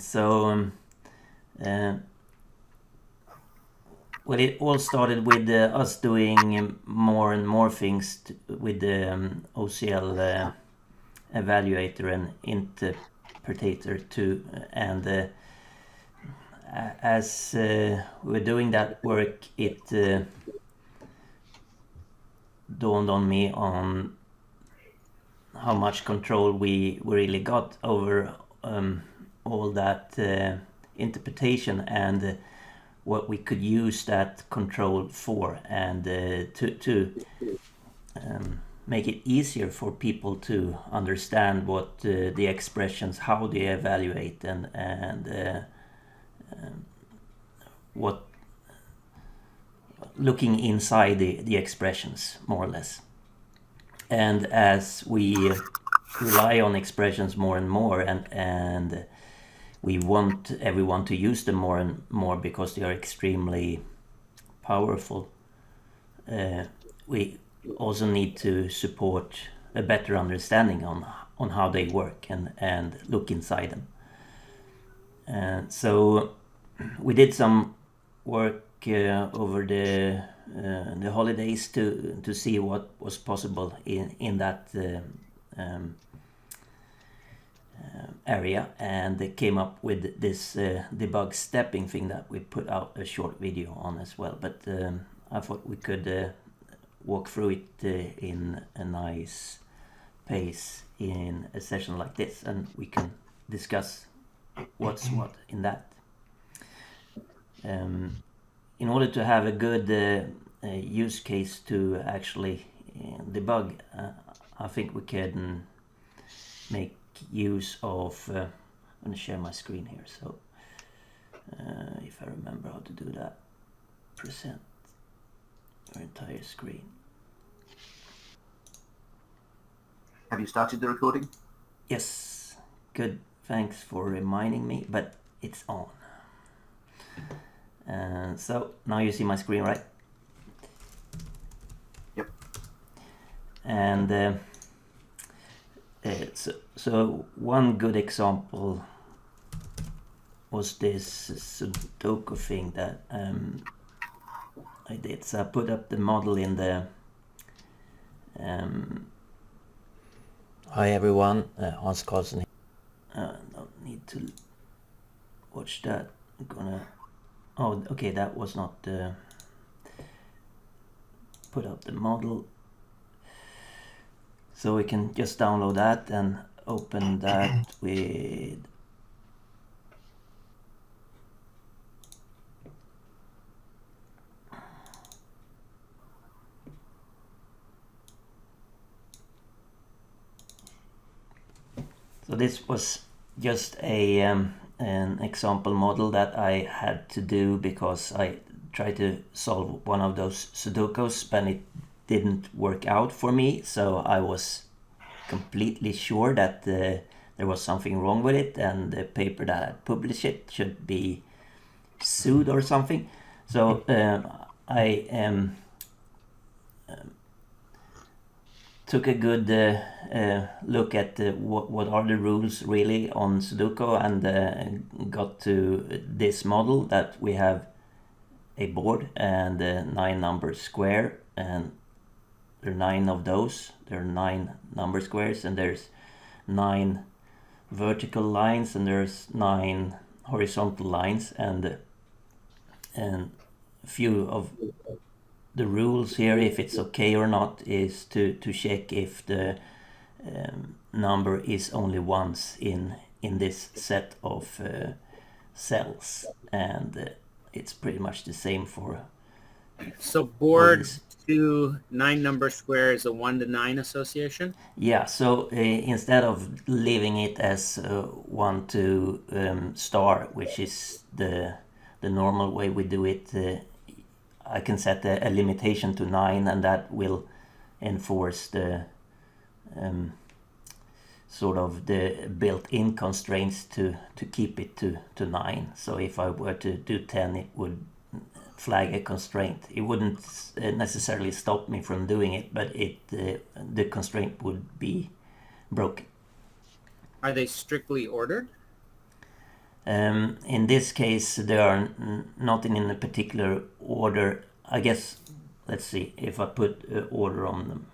So well, it all started with us doing more and more things with the OCL evaluator and interpreter too, and as we're doing that work, it dawned on me on how much control we really got over all that interpretation and what we could use that control for, and to make it easier for people to understand what the expressions, how they evaluate, and what looking inside the expressions, more or less. And as we rely on expressions more and more, and we want everyone to use them more and more because they are extremely powerful, we also need to support a better understanding on how they work and look inside them. And so we did some work over the holidays to see what was possible in that area, and they came up with this debug stepping thing that we put out a short video on as well. But I thought we could walk through it in a nice pace in a session like this, and we can discuss what's what in that. In order to have a good use case to actually debug, I think we can make use of, I'm going to share my screen here, so if I remember how to do that, present your entire screen. Have you started the recording? Yes, good, thanks for reminding me, but it's on. So now you see my screen, right? Yep. And so one good example was this sudoku thing that I did. So I put up the model in the hi everyone, Hans Carlson. Don't need to watch that. I'm gonna, oh okay, that was not put up the model. So we can just download that and open that with so this was just an example model that I had to do because I tried to solve one of those sudokus, but it didn't work out for me, so I was completely sure that there was something wrong with it, and the paper that I published it should be sued or something. So I took a good look at what are the rules really on Sudoku, and got to this model that we have a board and 9 number square, and there are 9 of those. There are 9 number squares, and there's 9 vertical lines, and there's 9 horizontal lines, and a few of the rules here, if it's okay or not, is to check if the number is only once in this set of cells, and it's pretty much the same for. So board to 9 number square is a 1 to 9 association? Yeah, so instead of leaving it as 1 to star, which is the normal way we do it, I can set a limitation to 9, and that will enforce the sort of the built-in constraints to keep it to 9. So if I were to do 10, it would flag a constraint. It wouldn't necessarily stop me from doing it, but the constraint would be broken. Are they strictly ordered? In this case, they are not in a particular order. I guess, let's see, if I put order on them,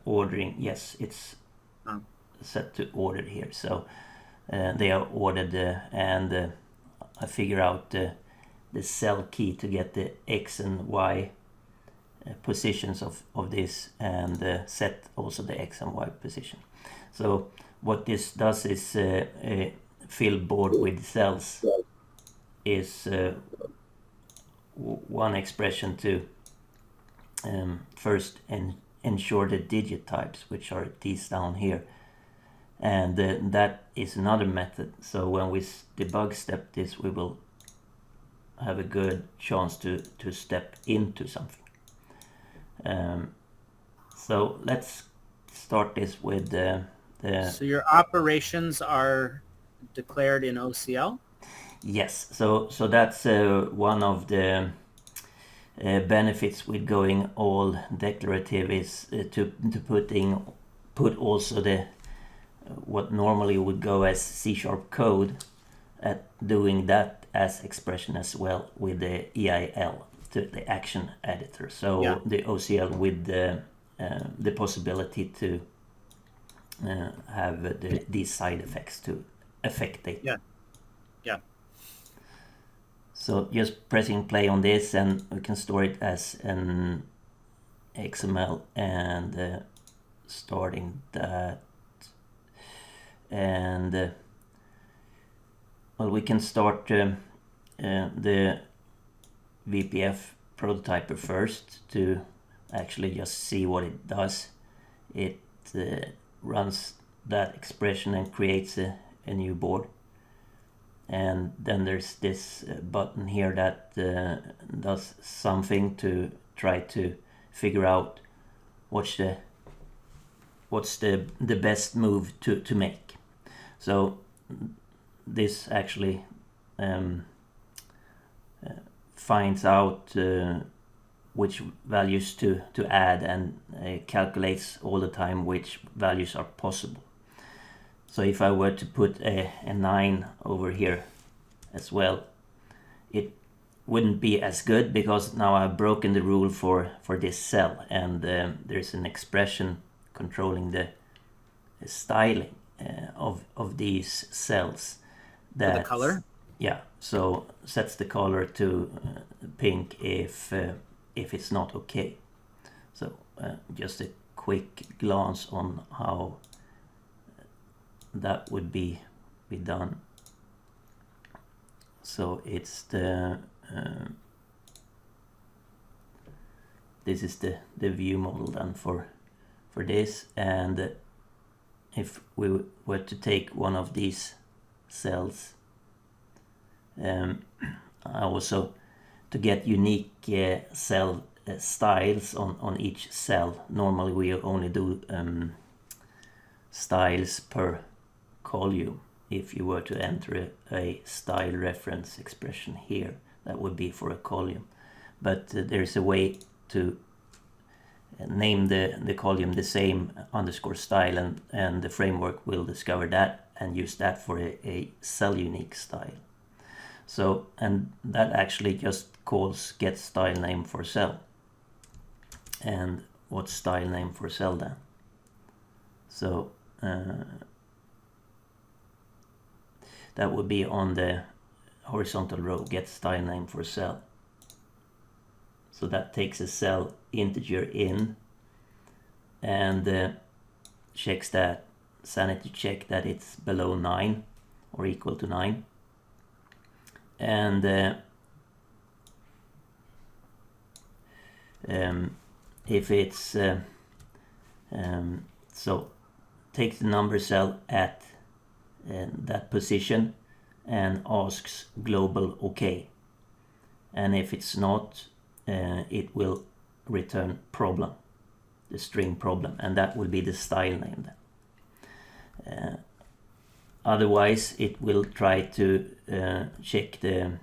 ordering, yes, it's set to ordered here. So they are ordered, and I figure out the cell key to get the X and Y positions of this, and set also the X and Y position. So what this does is fill board with cells is one expression to first ensure the digit types, which are these down here, and that is another method. So when we debug step this, we will have a good chance to step into something. So let's start this with the So your operations are declared in OCL? Yes, so that's one of the benefits with going all declarative is to put also the what normally would go as C# code at doing that as expression as well with the EIL, the action editor. So Yeah. the OCL with the possibility to have these side effects to affect data. Yeah. Yeah. So just pressing play on this, and we can store it as an XML, and starting that, and well, we can start the VPF prototyper first to actually just see what it does. It runs that expression and creates a new board. And then there's this button here that does something to try to figure out what's the best move to make. So this actually finds out which values to add, and calculates all the time which values are possible. So if I were to put a 9 over here as well, it wouldn't be as good, because now I've broken the rule for this cell, and there's an expression controlling the styling of these cells. For the color? Yeah, so sets the color to pink if it's not okay. So just a quick glance on how that would be done. So it's the this is the view model then for this, and if we were to take one of these cells, I also, to get unique cell styles on each cell, normally we only do styles per column. If you were to enter a style reference expression here, that would be for a column. But there's a way to name the column the same underscore style, and the framework will discover that and use that for a cell unique style. So, and that actually just calls get style name for cell. And what's style name for cell then? So that would be on the horizontal row, get style name for cell. So that takes a cell integer in, and checks that sanity check that it's below 9 or equal to 9. And if it's so take the number cell at that position and asks global OK, and if it's not, it will return problem, the string problem, and that will be the style name then. Otherwise it will try to check the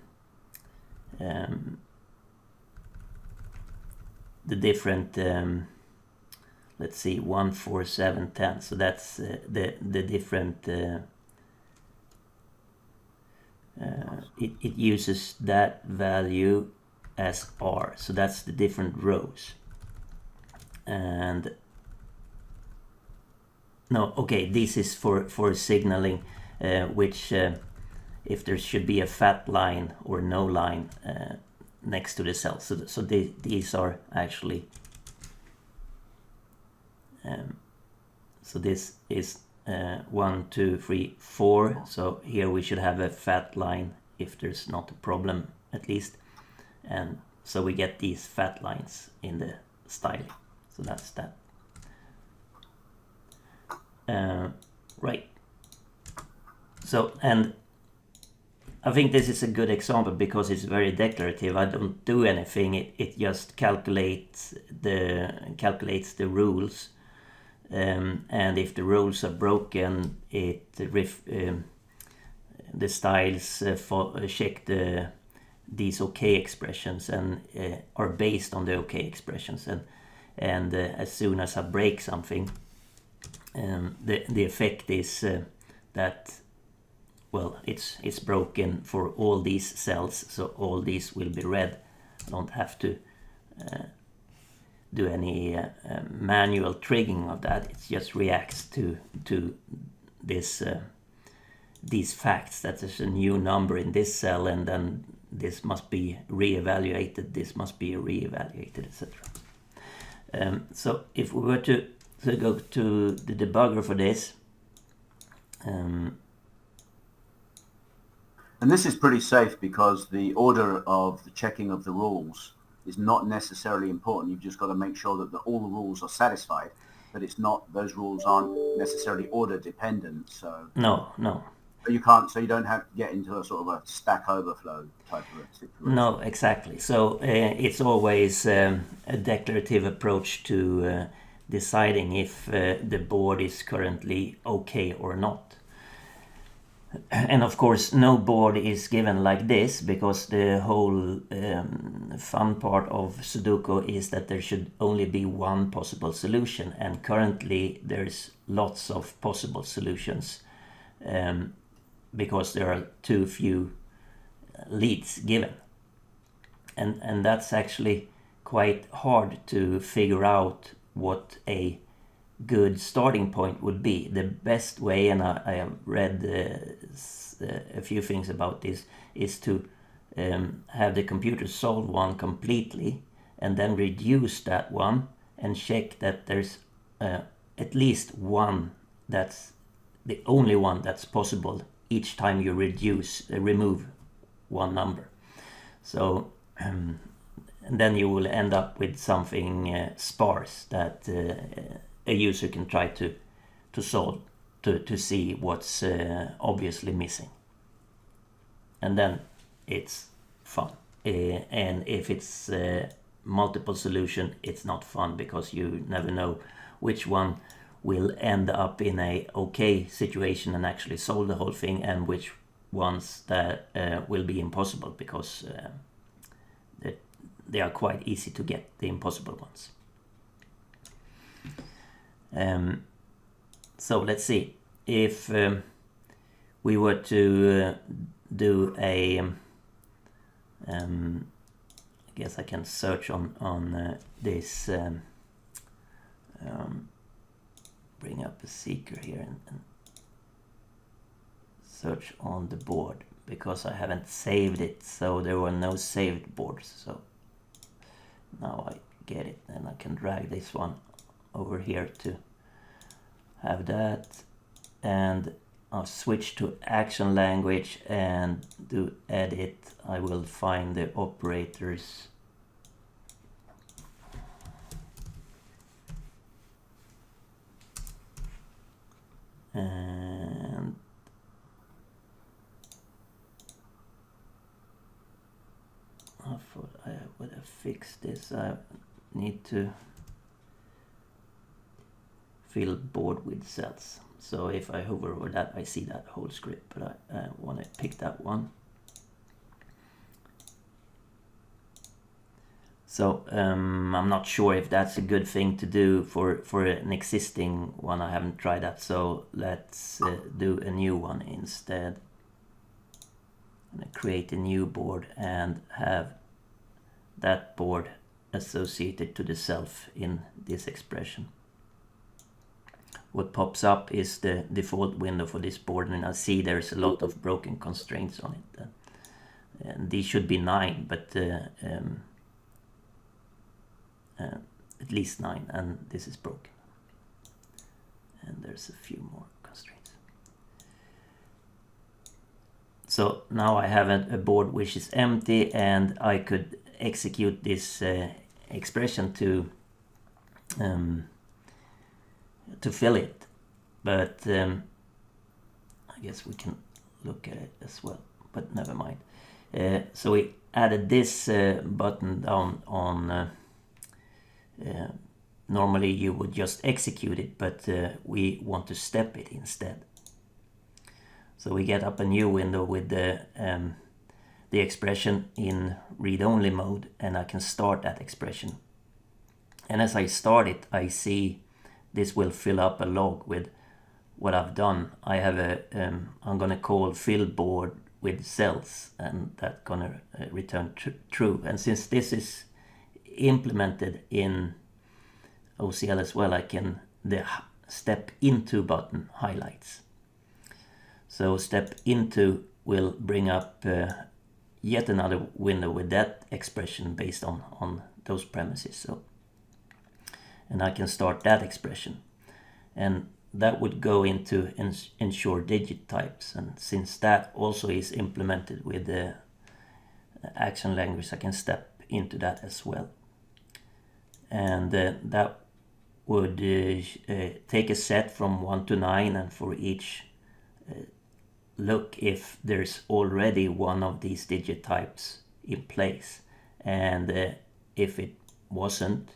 different let's see, 1, 4, 7, 10. So that's the different it uses that value as R, so that's the different rows. And no, okay, this is for signaling which if there should be a fat line or no line next to the cell. So these are actually so this is 1, 2, 3, 4. So here we should have a fat line if there's not a problem, at least. And so we get these fat lines in the styling. So that's that. Right. So, and I think this is a good example because it's very declarative. I don't do anything. It just calculates the rules. And if the rules are broken, the styles check these OK expressions and are based on the OK expressions. And as soon as I break something, the effect is that, well, it's broken for all these cells, so all these will be red. I don't have to do any manual triggering of that. It just reacts to this these facts that there's a new number in this cell, and then this must be reevaluated, this must be reevaluated, etc. So if we were to go to the debugger for this, and this is pretty safe because the order of the checking of the rules is not necessarily important. You've just got to make sure that all the rules are satisfied, but it's not, those rules aren't necessarily order dependent. So no. You can't, so you don't have to get into a sort of a Stack Overflow type of a situation. No, exactly. So it's always a declarative approach to deciding if the board is currently okay or not. And of course, no board is given like this, because the whole fun part of Sudoku is that there should only be one possible solution, and currently there's lots of possible solutions because there are too few leads given. And that's actually quite hard to figure out what a good starting point would be. The best way, and I have read a few things about this, is to have the computer solve one completely and then reduce that one and check that there's at least one that's the only one that's possible each time you remove one number. So and then you will end up with something sparse that a user can try to solve to see what's obviously missing. And then it's fun. And if it's multiple solution, it's not fun, because you never know which one will end up in a okay situation and actually solve the whole thing, and which ones that will be impossible, because they are quite easy to get, the impossible ones. So let's see if we were to do a I guess I can search on this, bring up a seeker here and search on the board, because I haven't saved it, so there were no saved boards. So now I get it, and I can drag this one over here to have that, and I'll switch to action language and do edit. I will find the operators, and I thought I would have fixed this. I need to fill board with cells. So if I hover over that, I see that whole script, but I want to pick that one. So I'm not sure if that's a good thing to do for an existing one. I haven't tried that, so let's do a new one instead. I'm going to create a new board and have that board associated to the self in this expression. What pops up is the default window for this board, and I see there's a lot of broken constraints on it. And these should be 9, but at least 9, and this is broken. And there's a few more constraints. So now I have a board which is empty, and I could execute this expression to fill it, but I guess we can look at it as well, but never mind. So we added this button down on normally you would just execute it, but we want to step it instead. So we get up a new window with the expression in read-only mode, and I can start that expression. And as I start it, I see this will fill up a log with what I've done. I have a I'm gonna call fill board with cells, and that's gonna return true. And since this is implemented in OCL as well, I can the step into button highlights. So step into will bring up yet another window with that expression based on those premises. So, and I can start that expression, and that would go into ensure digit types. And since that also is implemented with the action language, I can step into that as well. And that would take a set from 1 to 9, and for each look if there's already one of these digit types in place, and if it wasn't,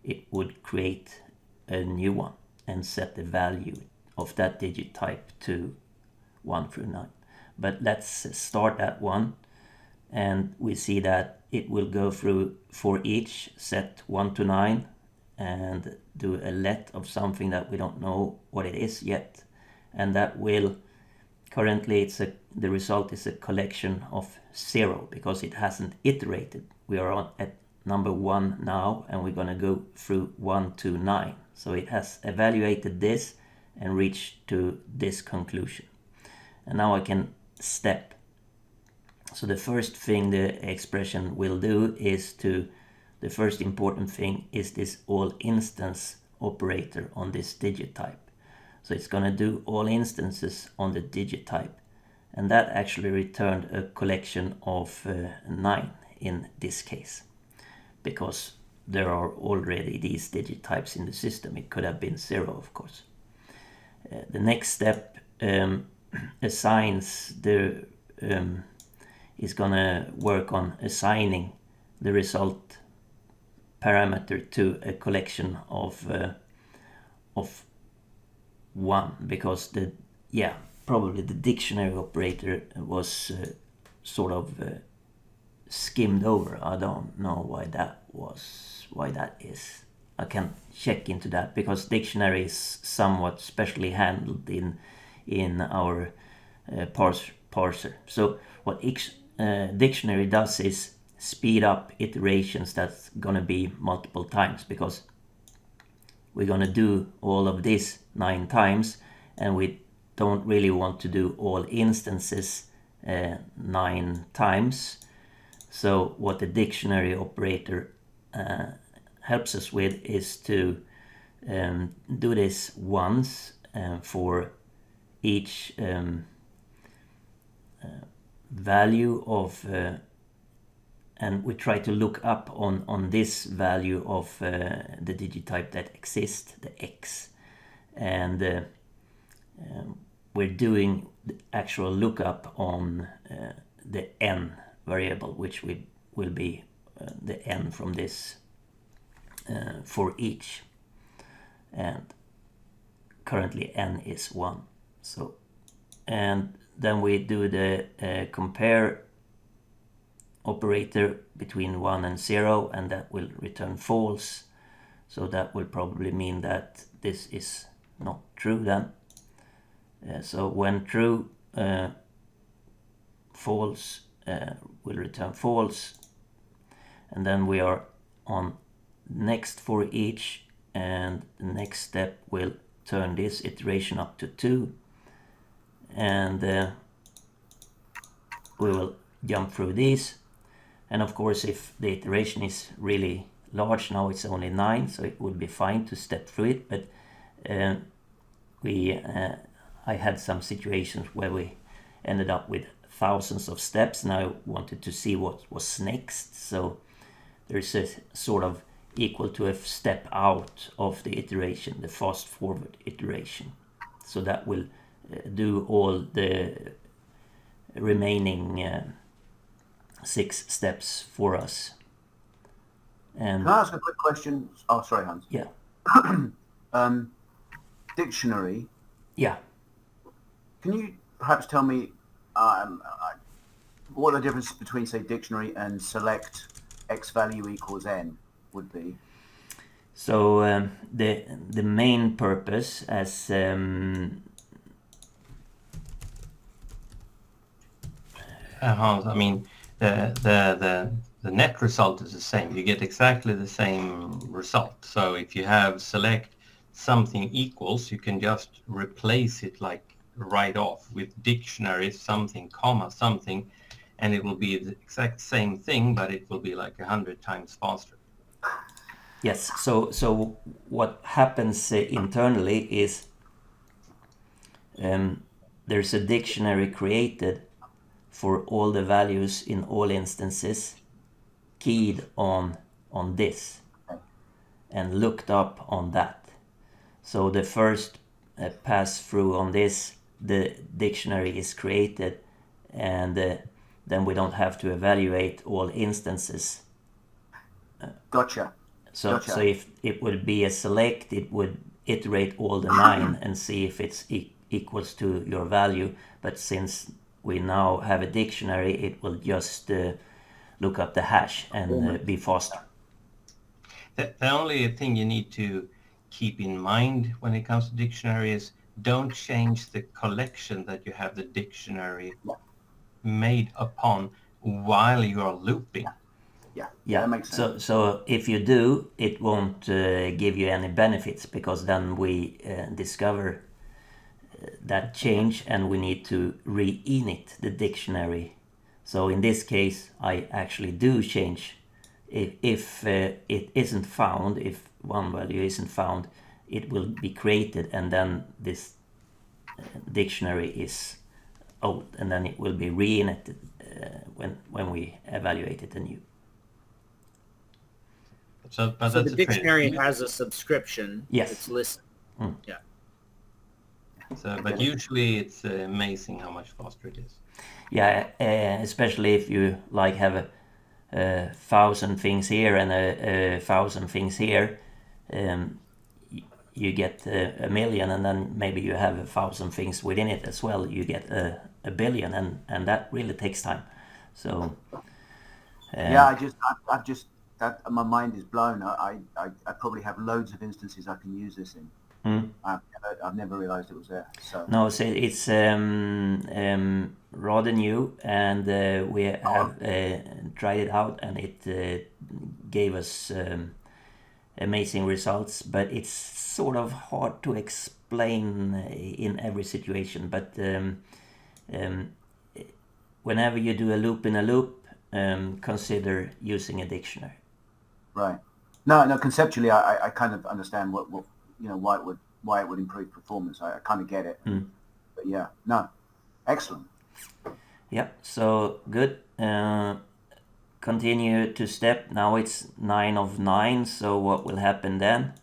it would create a new one and set the value of that digit type to 1 through 9. But let's start that one, and we see that it will go through for each set 1 to 9 and do a let of something that we don't know what it is yet, and that will currently the result is a collection of 0 because it hasn't iterated. We are on at number 1 now, and we're going to go through 1 to 9. So it has evaluated this and reached to this conclusion. And now I can step. So the first thing the expression will do is the first important thing is this all instance operator on this digit type. So it's going to do all instances on the digit type, and that actually returned a collection of 9 in this case, because there are already these digit types in the system. It could have been 0, of course. The next step assigns the is going to work on assigning the result parameter to a collection of 1, because probably the dictionary operator was sort of skimmed over. I don't know why that is. I can check into that, because dictionary is somewhat specially handled in our parser. So what dictionary does is speed up iterations that's gonna be multiple times, because we're gonna do all of this 9 times, and we don't really want to do all instances 9 times. So what the dictionary operator helps us with is to do this once for each value of and we try to look up on this value of the digit type that exists, the X, and we're doing the actual lookup on the N variable, which will be the N from this for each, and currently N is 1. So, and then we do the compare operator between 1 and 0, and that will return false. So that will probably mean that this is not true then. So when true, false will return false, and then we are on next for each, and the next step will turn this iteration up to 2, and we will jump through these. And of course, if the iteration is really large, now it's only 9, so it would be fine to step through it, but I had some situations where we ended up with thousands of steps, and I wanted to see what was next. So there's a sort of equal to a step out of the iteration, the fast forward iteration. So that will do all the remaining 6 steps for us. And can I ask a quick question? Oh, sorry, Hans. yeah. Dictionary. Yeah. Can you perhaps tell me what the difference between, say, dictionary and select x value equals n would be? So the main purpose, as Hans, I mean, the net result is the same. You get exactly the same result. So if you have select something equals, you can just replace it like right off with dictionary something comma something, and it will be the exact same thing, but it will be like 100 times faster. yes. So what happens internally is there's a dictionary created for all the values in all instances, keyed on this and looked up on that. So the first pass through on this, the dictionary is created, and then we don't have to evaluate all instances. Gotcha. So if it would be a select, it would iterate all the 9 and see if it's equals to your value. But since we now have a dictionary, it will just look up the hash and be faster. The only thing you need to keep in mind when it comes to dictionary is don't change the collection that you have the dictionary made upon while you are looping. Yeah, that makes sense. So if you do, it won't give you any benefits, because then we discover that change and we need to re-init the dictionary. So in this case, I actually do change. If it isn't found, if one value isn't found, it will be created, and then this dictionary is old, and then it will be re-initted when we evaluate it anew. So the dictionary has a subscription. Yes. It's listed. Yeah. So, but usually it's amazing how much faster it is. Yeah, especially if you like have a 1,000 things here and a 1,000 things here, you get a million, and then maybe you have 1,000 things within it as well. You get a billion, and that really takes time. So yeah, I've just that my mind is blown. I probably have loads of instances I can use this in. I've never realized it was there. So no, so it's rather new, and we have tried it out, and it gave us amazing results. But it's sort of hard to explain in every situation. But whenever you do a loop in a loop, consider using a dictionary. Right. No. Conceptually, I kind of understand what why it would improve performance. I kind of get it. But yeah, no, excellent. Yeah. So good. Continue to step. Now it's 9 of 9. So what will happen then?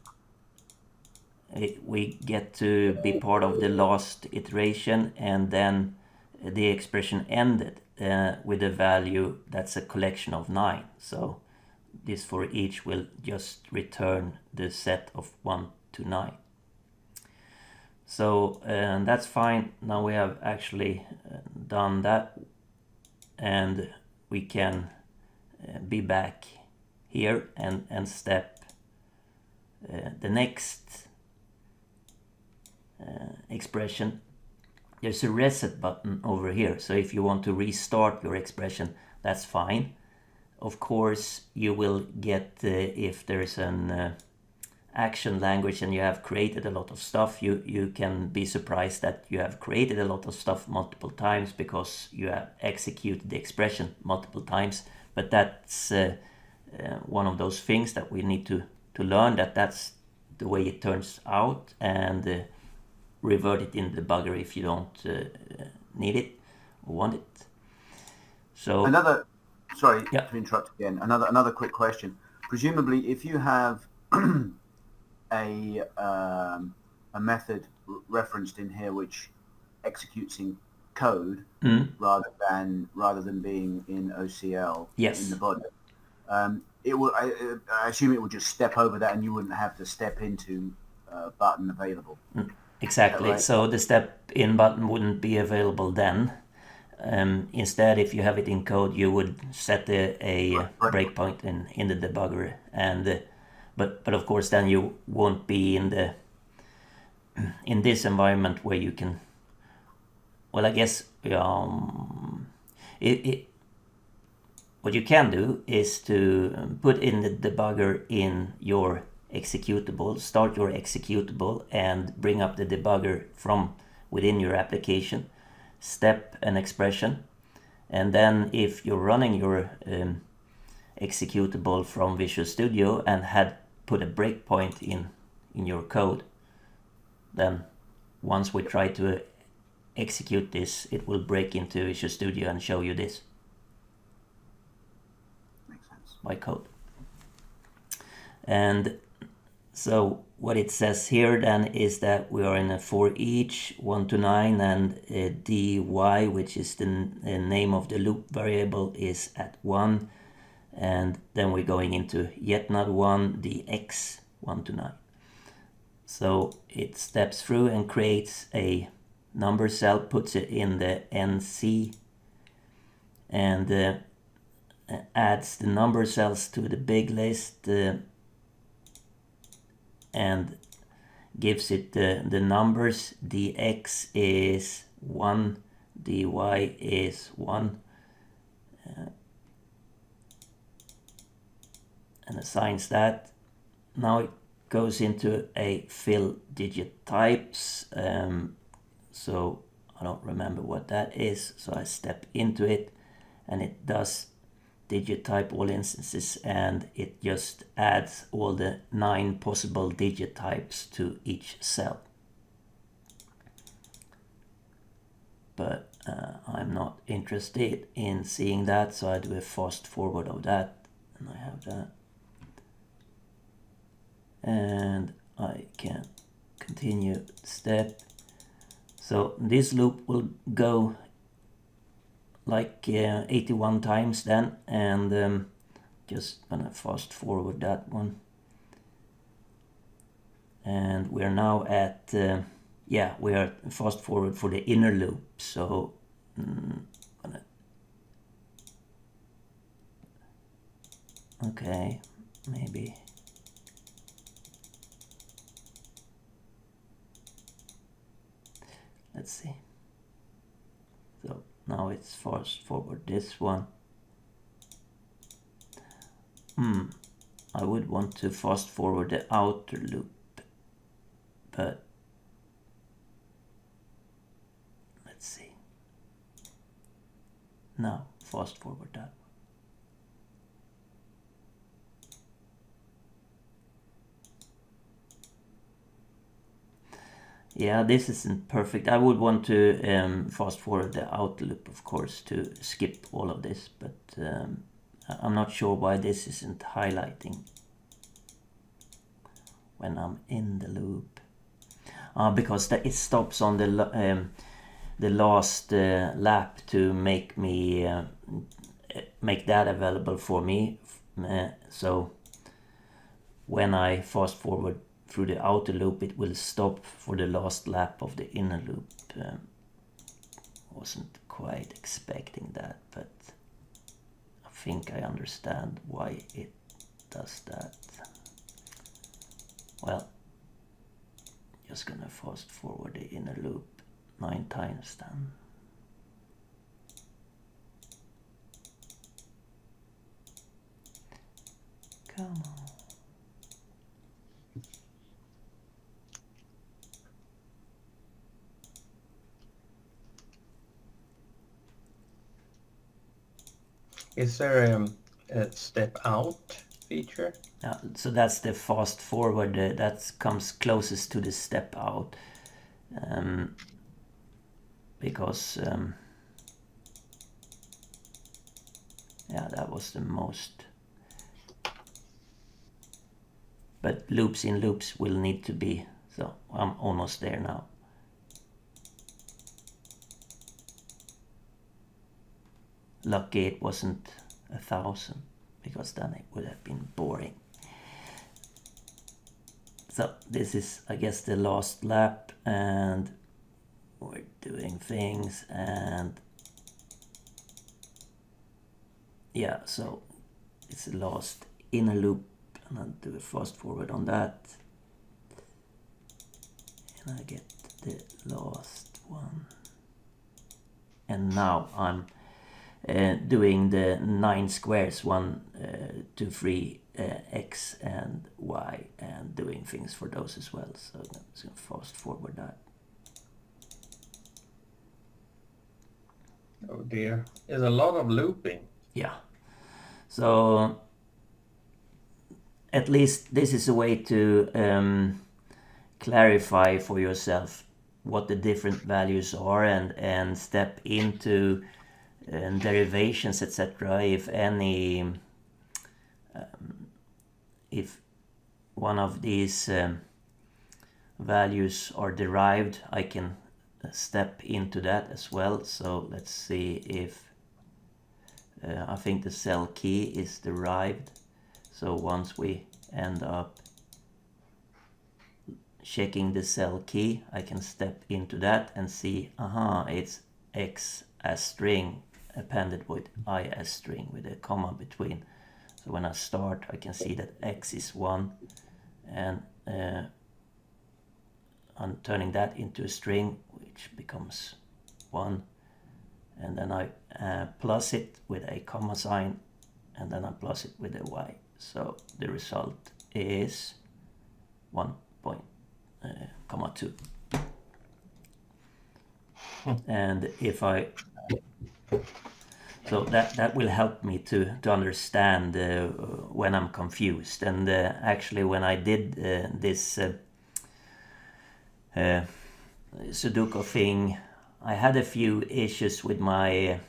We get to be part of the last iteration, and then the expression ended with a value that's a collection of 9. So this for each will just return the set of 1 to 9. So that's fine. Now we have actually done that, and we can be back here and step the next expression. there's a reset button over here. So if you want to restart your expression, that's fine. Of course, you will get, if there's an action language and you have created a lot of stuff, you can be surprised that you have created a lot of stuff multiple times because you have executed the expression multiple times. But that's one of those things that we need to learn, that's the way it turns out, and revert it in the debugger if you don't need it or want it. So sorry yeah. to interrupt again. Another quick question. Presumably, if you have a method referenced in here which executes in code rather than being in OCL in the body, it will. I assume it will just step over that, and you wouldn't have to step into button available. Exactly. Right? So the step in button wouldn't be available then. Instead, if you have it in code, you would set a breakpoint in the debugger, and but of course then you won't be in this environment where you can. Well, I guess what you can do is to put in the debugger in your executable, start your executable, and bring up the debugger from within your application, step an expression, and then if you're running your executable from Visual Studio and had put a breakpoint in your code, then once we try to execute this, it will break into Visual Studio and show you this. Makes sense. By code. And so what it says here then is that we are in a for each 1 to 9, and dy, which is the name of the loop variable, is at 1, and then we're going into yet not 1, dx 1 to 9. So it steps through and creates a number cell, puts it in the NC, and adds the number cells to the big list, and gives it the numbers. dx is 1, dy is 1, and assigns that. Now it goes into a fill digit types, so I don't remember what that is, so I step into it, and it does digit type all instances, and it just adds all the 9 possible digit types to each cell. But I'm not interested in seeing that, so I do a fast forward of that, and I have that, and I can continue step. So this loop will go like 81 times then, and just gonna fast forward that one, and we're now at we are fast forward for the inner loop. So okay, maybe let's see. So now it's fast forward this one. I would want to fast forward the outer loop, but let's see. Now fast forward that. Yeah, this isn't perfect. I would want to fast forward the outer loop, of course, to skip all of this, but I'm not sure why this isn't highlighting when I'm in the loop. Because it stops on the last lap to make me make that available for me. So when I fast forward through the outer loop, it will stop for the last lap of the inner loop. Wasn't quite expecting that, but I think I understand why it does that. Well, just gonna fast forward the inner loop 9 times then. Come on. Is there a step out feature? So that's the fast forward that comes closest to the step out, because yeah, that was the most. But loops in loops will need to be, so I'm almost there now. Lucky it wasn't 1,000, because then it would have been boring. So this is, I guess, the last lap, and we're doing things, and yeah, so it's the last inner loop, and I'll do a fast forward on that, and I get the last one, and now I'm doing the 9 squares, 1, 2, 3, X and Y, and doing things for those as well. So I'm just going to fast forward that. Oh dear, there's a lot of looping. Yeah. So at least this is a way to clarify for yourself what the different values are, and step into derivations, etc. If any, if one of these values are derived, I can step into that as well. So let's see if I think the cell key is derived. So once we end up checking the cell key, I can step into that and see, aha, it's X as string appended with I as string with a comma between. So when I start, I can see that X is 1, and I'm turning that into a string, which becomes 1, and then I plus it with a comma sign, and then I plus it with a Y. So the result is 1.2. And if I, so that will help me to understand when I'm confused. And actually, when I did this Sudoku thing, I had a few issues with my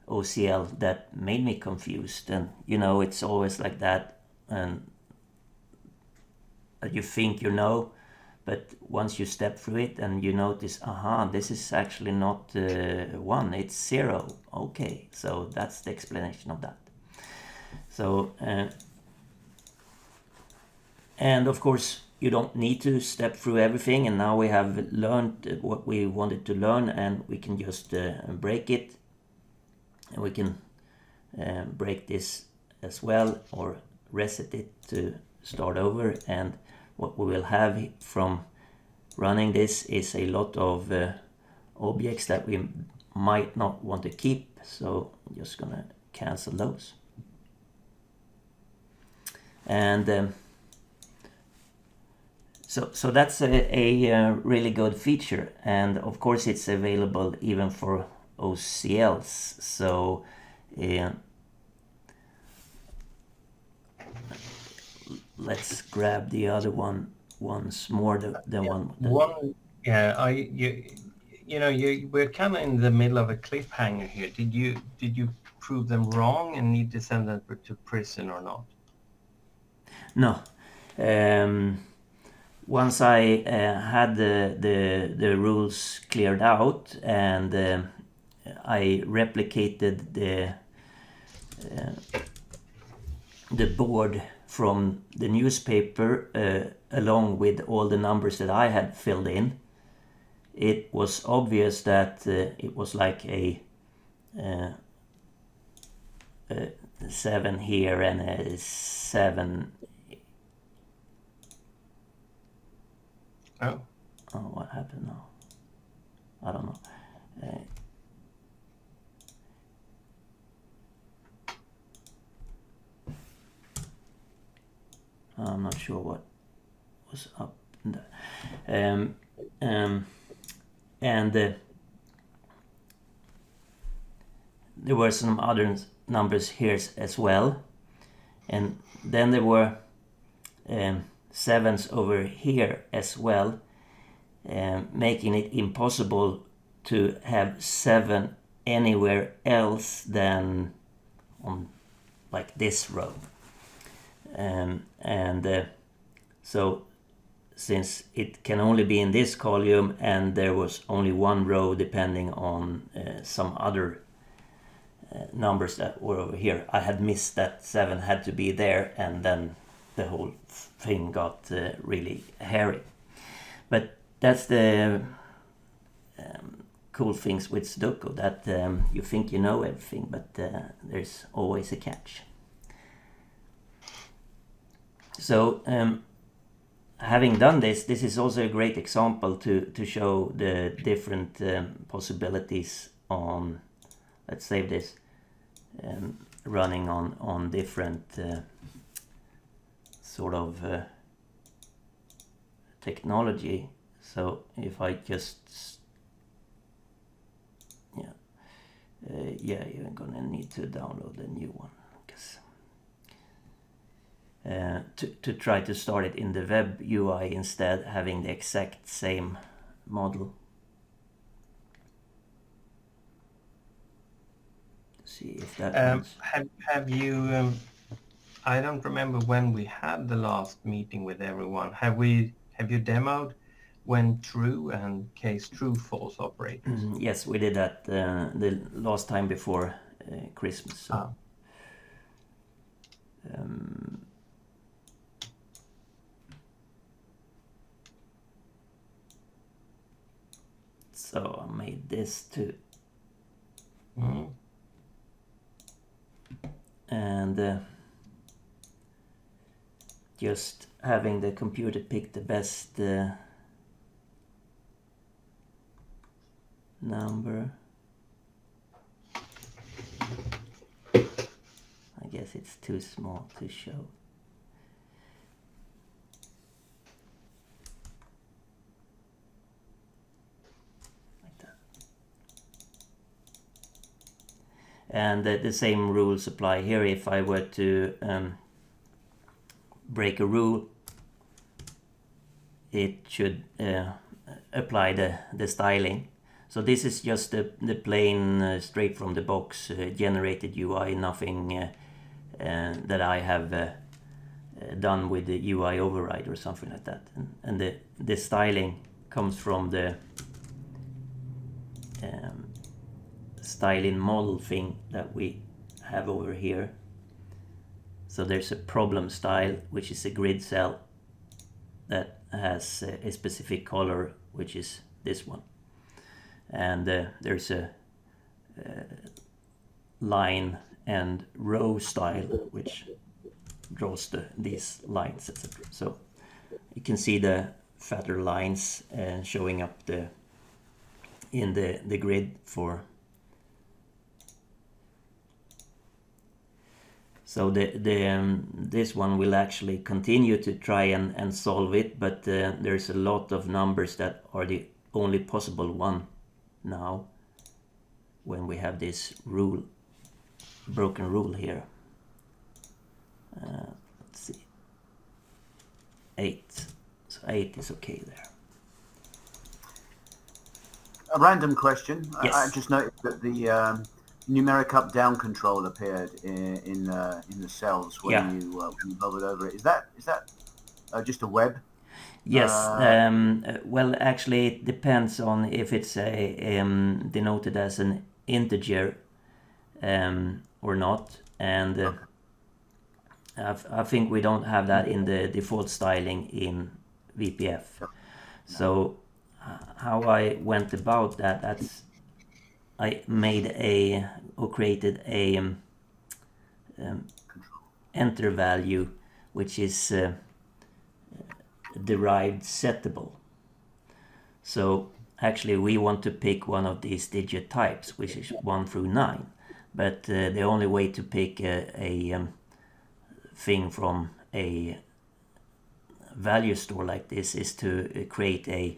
OCL that made me confused. And you know, it's always like that, and you think you know, but once you step through it and you notice, aha, this is actually not 1, it's 0. Okay, so that's the explanation of that. So, and of course, you don't need to step through everything, and now we have learned what we wanted to learn, and we can just break it, and we can break this as well, or reset it to start over. And what we will have from running this is a lot of objects that we might not want to keep, so I'm just gonna cancel those. And so that's a really good feature, and of course it's available even for OCLs. So let's grab the other one once more. The one. Yeah, we're kind of in the middle of a cliffhanger here. Did you prove them wrong and need to send them to prison or not? No. Once I had the rules cleared out, and I replicated the board from the newspaper along with all the numbers that I had filled in, it was obvious that it was like a 7 here and a 7. Oh. Oh, what happened now? I don't know. I'm not sure what was up there. And there were some other numbers here as well, and then there were 7s over here as well, making it impossible to have 7 anywhere else than on like this row. So since it can only be in this column and there was only one row depending on some other numbers that were over here, I had missed that 7 had to be there, and then the whole thing got really hairy. But that's the cool things with Sudoku, that you think you know everything, but there's always a catch. So having done this is also a great example to show the different possibilities on, let's save this, running on different sort of technology. So if I just, yeah, you're gonna need to download a new one, because to try to start it in the web UI instead, having the exact same model. See if that have you I don't remember when we had the last meeting with everyone. Have you demoed when true and case true false operators? Yes, we did that the last time before Christmas. So. So I made this too. And just having the computer pick the best number. I guess it's too small to show. And the same rules apply here. If I were to break a rule, it should apply the styling. So this is just the plain straight from the box generated UI, nothing that I have done with the UI override or something like that. And the styling comes from the styling model thing that we have over here. So there's a problem style, which is a grid cell that has a specific color, which is this one. And there's a line and row style, which draws these lines, etc. So you can see the fatter lines showing up in the grid for. So this one will actually continue to try and solve it, but there's a lot of numbers that are the only possible one now when we have this broken rule here. Let's see, 8. So 8 is okay there. A random question. Yes. I just noticed that the numeric up down control appeared in the cells when you hovered over it. Is that just a web? Yes. Well, actually, it depends on if it's denoted as an integer or not, and Okay. I think we don't have that in the default styling in VPF. No. So how I went about that's I made created a enter value, which is derived settable. So actually we want to pick one of these digit types, which is 1 through 9. But the only way to pick a thing from a value store like this is to create a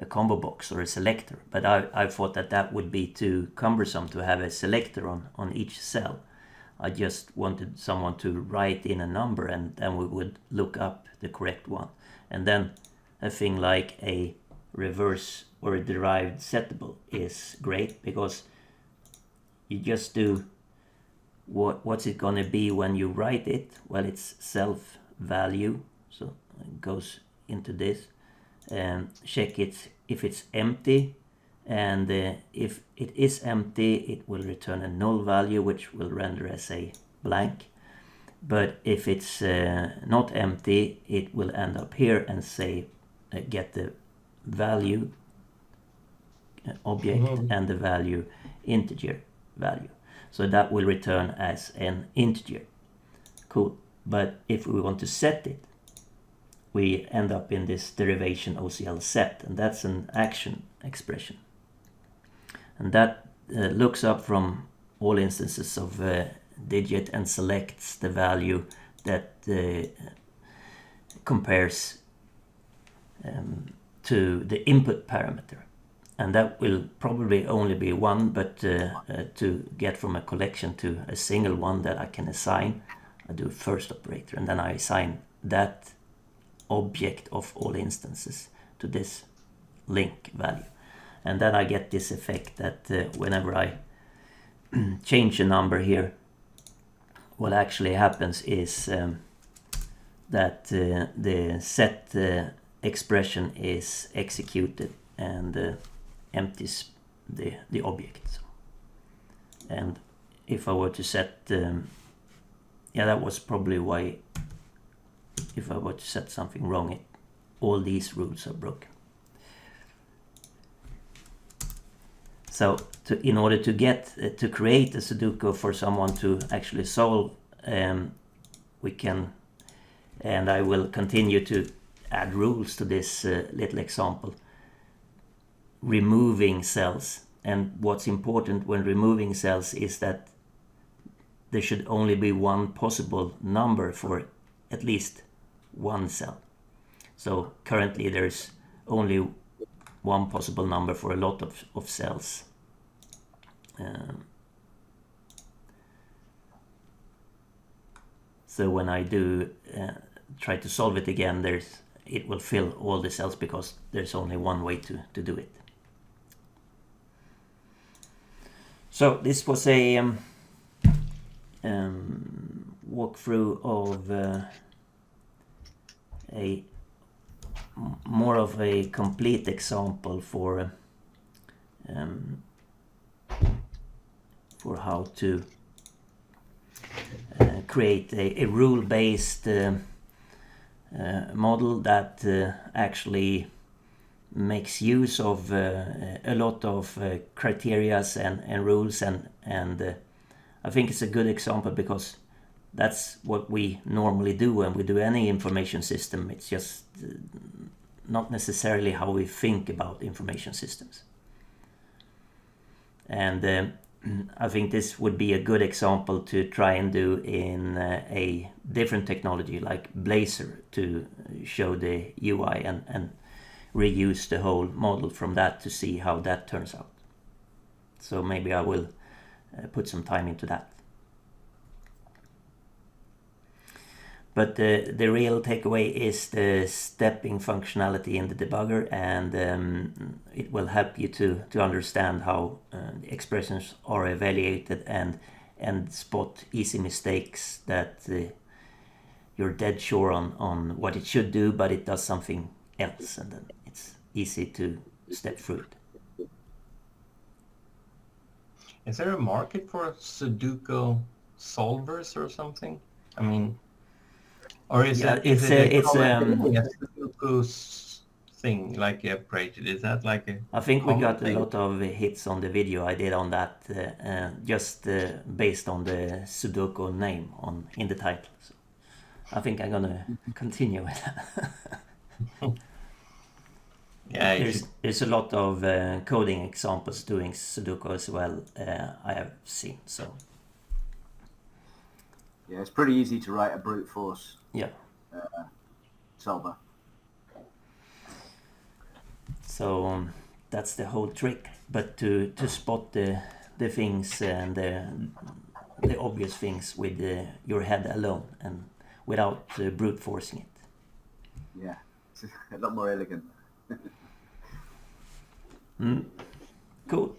combo box or a selector. But I thought that would be too cumbersome to have a selector on each cell. I just wanted someone to write in a number, and then we would look up the correct one. And then a thing like a reverse or a derived settable is great, because you just do what's it going to be when you write it. Well, it's self value, so it goes into this, and check it if it's empty, and if it is empty it will return a null value, which will render as a blank. But if it's not empty, it will end up here and say get the value object and the value integer value. So that will return as an integer. Cool. But if we want to set it, we end up in this derivation OCL set, and that's an action expression. And that looks up from all instances of digit and selects the value that compares to the input parameter. And that will probably only be one, but to get from a collection to a single one that I can assign, I do first operator, and then I assign that object of all instances to this link value. And then I get this effect that whenever I change a number here, what actually happens is that the set expression is executed and empties the object. And if I were to set, yeah, that was probably why, if I were to set something wrong, all these rules are broken. So in order to get to create a Sudoku for someone to actually solve, we can, and I will continue to add rules to this little example, removing cells. And what's important when removing cells is that there should only be one possible number for at least one cell. So currently there's only one possible number for a lot of cells. So when I do try to solve it again, it will fill all the cells because there's only one way to do it. So this was a walkthrough of a more of a complete example for how to create a rule-based model that actually makes use of a lot of criterias and rules, and I think it's a good example because that's what we normally do when we do any information system. It's just not necessarily how we think about information systems. And I think this would be a good example to try and do in a different technology like Blazor to show the UI and reuse the whole model from that to see how that turns out. So maybe I will put some time into that. But the real takeaway is the stepping functionality in the debugger, and it will help you to understand how the expressions are evaluated and spot easy mistakes that you're dead sure on what it should do, but it does something else, and then it's easy to step through it. Is there a market for Sudoku solvers or something? I mean, or is it a Sudoku thing like you have created? Is that like a? I think we got a lot of hits on the video I did on that, just based on the Sudoku name in the title. So I think I'm gonna continue with that. Yeah, you should. There's a lot of coding examples doing Sudoku as well. I have seen so. Yeah, it's pretty easy to write a brute force Yeah. solver. So that's the whole trick. But to spot the things and the obvious things with your head alone and without brute forcing it. Yeah, it's a lot more elegant. Cool.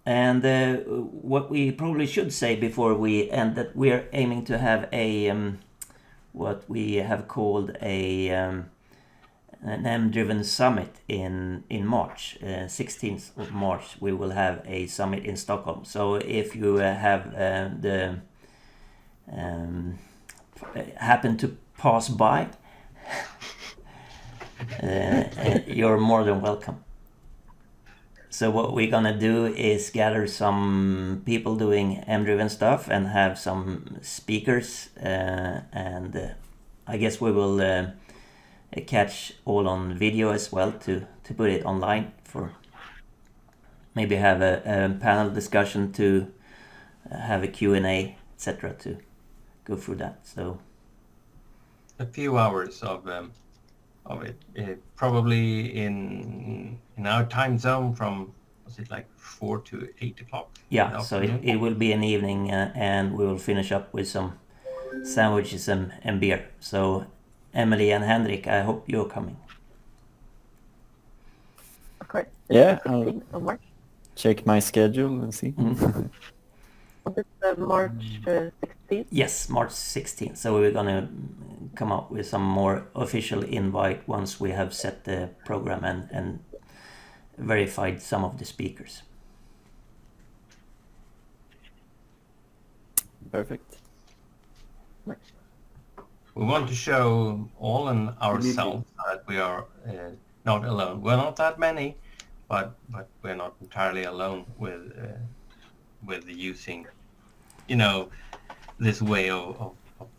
And what we probably should say before we end that we are aiming to have a what we have called an MDriven summit in March, 16th of March. We will have a summit in Stockholm. So if you have the happen to pass by, you're more than welcome. So what we're gonna do is gather some people doing MDriven stuff and have some speakers, and I guess we will catch all on video as well to put it online for maybe have a panel discussion, to have a Q&A, etc. to go through that. So A few hours of it, probably in our time zone from, was it like 4 to 8 o'clock? yeah, so it will be an evening, and we will finish up with some sandwiches and beer. So Emily and Henrik, I hope you're coming. Of course. Yeah, The 16th of March. check my schedule and see. Was it March 16th? Yes, March 16th. So we're gonna come up with some more official invite once we have set the program and verified some of the speakers. Perfect. We want to show all and ourselves that we are not alone. We're not that many, but we're not entirely alone with using, this way of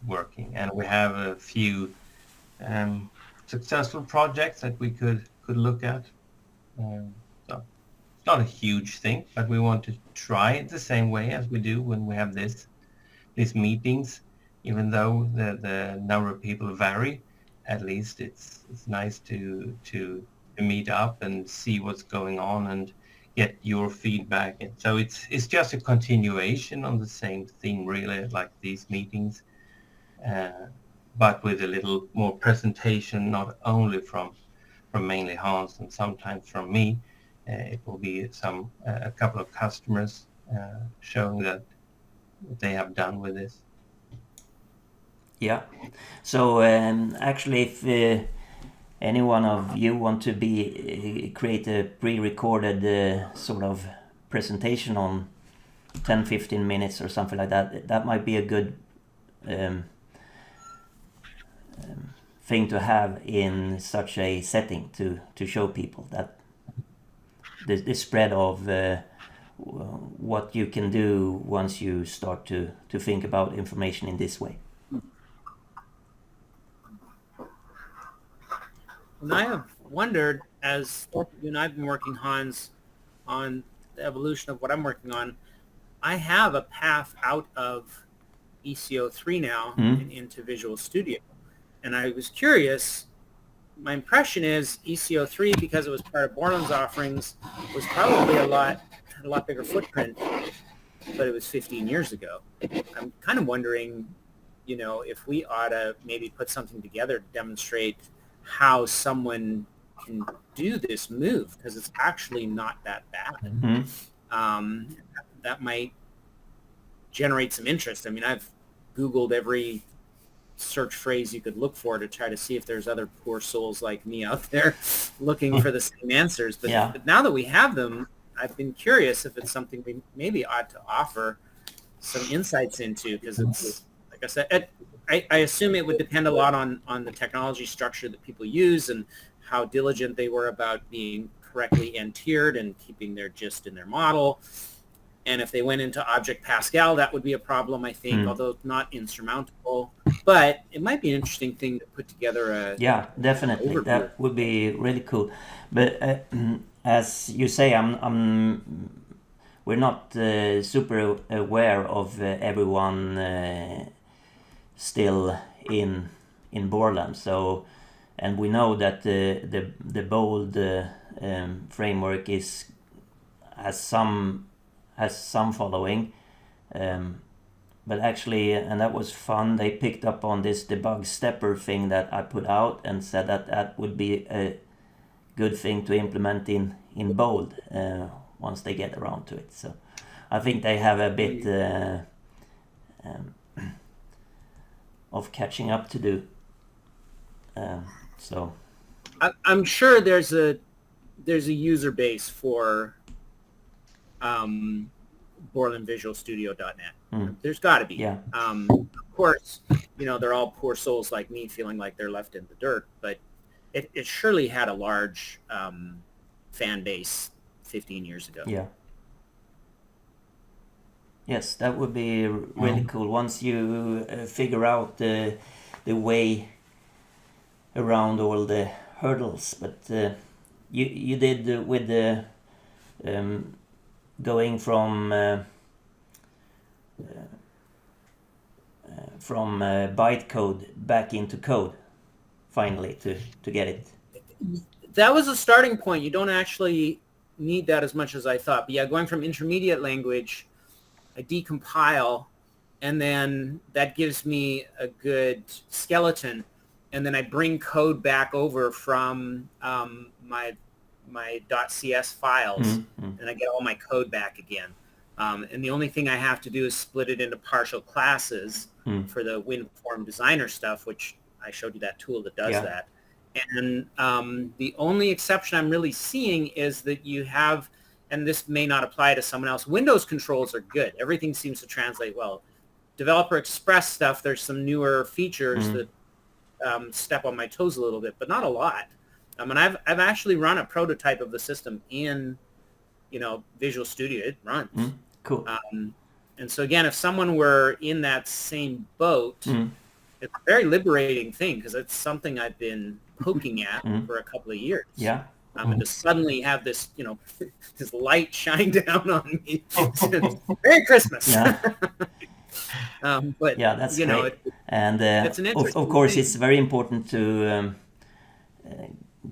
working. And we have a few successful projects that we could look at. So it's not a huge thing, but we want to try it the same way as we do when we have these meetings. Even though the number of people vary, at least it's nice to meet up and see what's going on and get your feedback. And so it's just a continuation on the same thing, really, like these meetings, but with a little more presentation, not only from mainly Hans and sometimes from me. It will be a couple of customers showing that what they have done with this. Yeah. So actually, if any one of you want to create a pre-recorded sort of presentation on 10-15 minutes or something like that, that might be a good thing to have in such a setting to show people that the spread of what you can do once you start to think about information in this way. And I have wondered, as you and I've been working, Hans, on the evolution of what I'm working on, I have a path out of ECO3 now and into Visual Studio. And I was curious, my impression is ECO3, because it was part of Borland's offerings, was probably a lot bigger footprint, but it was 15 years ago. I'm kind of wondering, if we ought to maybe put something together to demonstrate how someone can do this move, because it's actually not that bad. That might generate some interest. I mean, I've Googled every search phrase you could look for to try to see if there's other poor souls like me out there looking for the same answers. But now that we have them, I've been curious if it's something we maybe ought to offer some insights into, because it's, like I said, I assume it would depend a lot on the technology structure that people use and how diligent they were about being correctly n-tiered and keeping their gist in their model. And if they went into Object Pascal, that would be a problem, I think, although not insurmountable. But it might be an interesting thing to put together a Yeah, definitely. overview. That would be really cool. But as you say, we're not super aware of everyone still in Borland. So, and we know that the bold framework has some following. But actually, and that was fun, they picked up on this debug stepper thing that I put out and said that would be a good thing to implement in bold once they get around to it. So I think they have a bit of catching up to do. So I'm sure there's a user base for BorlandVisualStudio.net. There's got to be. Yeah. Of course, they're all poor souls like me feeling like they're left in the dirt, but it surely had a large fan base 15 years ago. Yeah. Yes, that would be really cool once you figure out the way around all the hurdles. But you did with the going from bytecode back into code finally to get it. That was a starting point. You don't actually need that as much as I thought. But yeah, going from intermediate language, I decompile, and then that gives me a good skeleton, and then I bring code back over from my .cs files, and I get all my code back again. And the only thing I have to do is split it into partial classes for the WinForm Designer stuff, which I showed you that tool that does that. And the only exception I'm really seeing is that you have, and this may not apply to someone else, Windows controls are good. Everything seems to translate well. Developer Express stuff, there's some newer features that step on my toes a little bit, but not a lot. And I've actually run a prototype of the system in, Visual Studio. It runs. Cool. And so again, if someone were in that same boat, it's a very liberating thing because it's something I've been poking at for a couple of years. Yeah. And to suddenly have this, this light shine down on me. Merry Christmas. Yeah. But yeah, that's great. And it's an of course, thing. it's very important to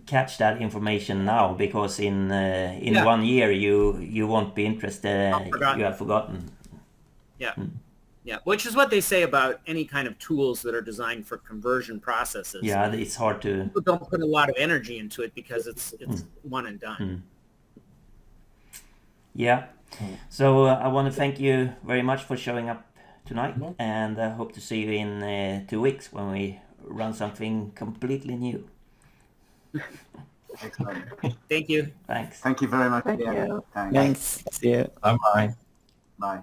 catch that information now, because in 1 year you won't be interested. You have forgotten. Yeah. Yeah, which is what they say about any kind of tools that are designed for conversion processes. Yeah, it's hard to. People don't put a lot of energy into it because it's one and done. Yeah. So I want to thank you very much for showing up tonight, and I hope to see you in 2 weeks when we run something completely new. Excellent. Thank you. Thanks. Thank you very much. Thank you. Thanks. Thanks. See you. Bye-bye. Bye.